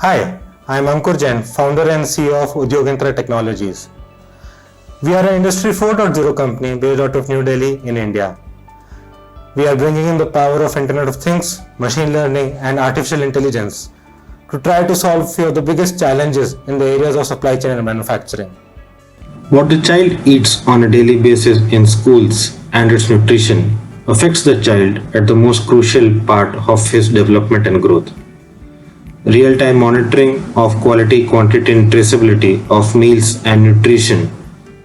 Hi, I am Ankur Jain, founder and CEO of Udyogintra Technologies. We are an Industry 4.0 company based out of New Delhi in India. We are bringing in the power of Internet of Things, machine learning and artificial intelligence to try to solve few of the biggest challenges in the areas of supply chain and manufacturing. What the child eats on a daily basis in schools and its nutrition affects the child at the most crucial part of his development and growth. Real-time monitoring of quality, quantity and traceability of meals and nutrition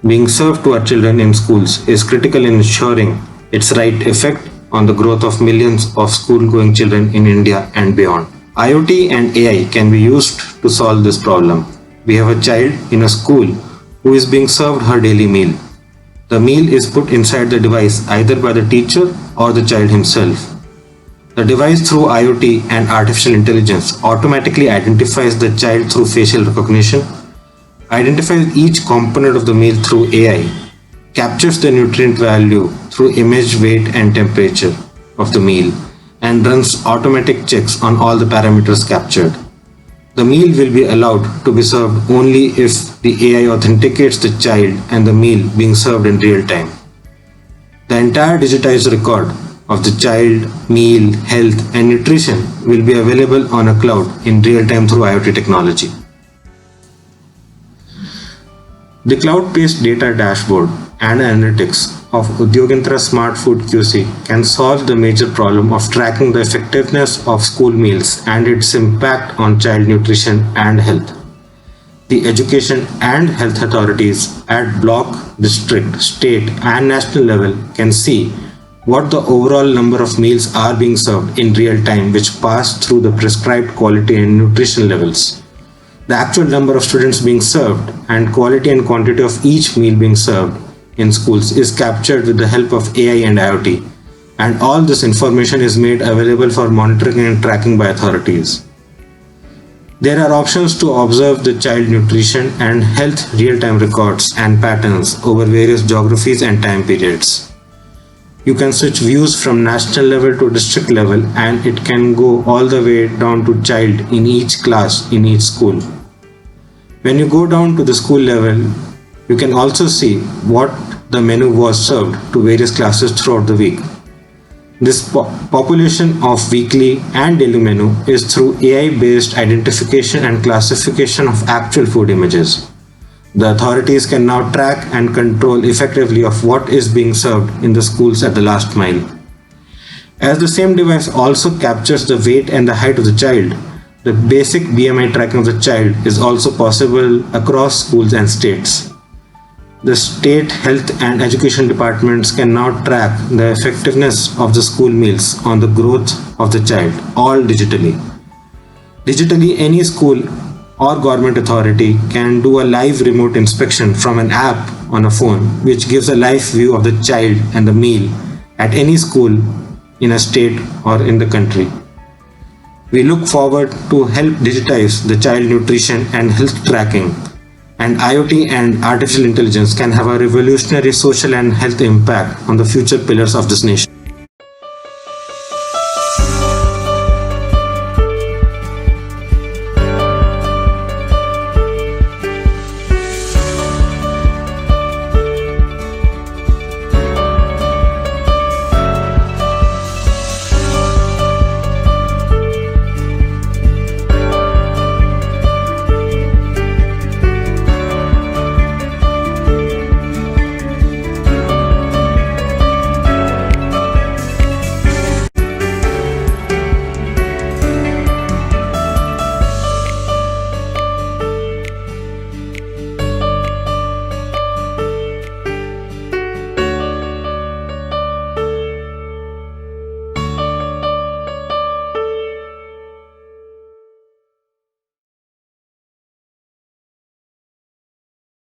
being served to our children in schools is critical in ensuring its right effect on the growth of millions of school-going children in India and beyond. IoT and AI can be used to solve this problem. We have a child in a school who is being served her daily meal. The meal is put inside the device either by the teacher or the child himself. The device through IoT and artificial intelligence automatically identifies the child through facial recognition, identifies each component of the meal through AI, captures the nutrient value through image, weight and temperature of the meal, and runs automatic checks on all the parameters captured. The meal will be allowed to be served only if the AI authenticates the child and the meal being served in real time. The entire digitized record of the child, meal, health and nutrition will be available on a cloud in real time through IoT technology. The cloud-based data dashboard and analytics of Udyogintra Smart Food QC can solve the major problem of tracking the effectiveness of school meals and its impact on child nutrition and health. The education and health authorities at block, district, state and national level can see what the overall number of meals are being served in real time which pass through the prescribed quality and nutrition levels. The actual number of students being served and quality and quantity of each meal being served in schools is captured with the help of AI and IoT, and all this information is made available for monitoring and tracking by authorities. There are options to observe the child nutrition and health real-time records and patterns over various geographies and time periods. You can switch views from national level to district level, and it can go all the way down to child in each class in each school. When you go down to the school level, you can also see what the menu was served to various classes throughout the week. This population of weekly and daily menu is through AI-based identification and classification of actual food images. The authorities can now track and control effectively of what is being served in the schools at the last mile. As the same device also captures the weight and the height of the child, the basic BMI tracking of the child is also possible across schools and states. The state health and education departments can now track the effectiveness of the school meals on the growth of the child, all digitally. Digitally, any school or government authority can do a live remote inspection from an app on a phone, which gives a live view of the child and the meal at any school in a state or in the country. We look forward to help digitize the child nutrition and health tracking, and IoT and artificial intelligence can have a revolutionary social and health impact on the future pillars of this nation.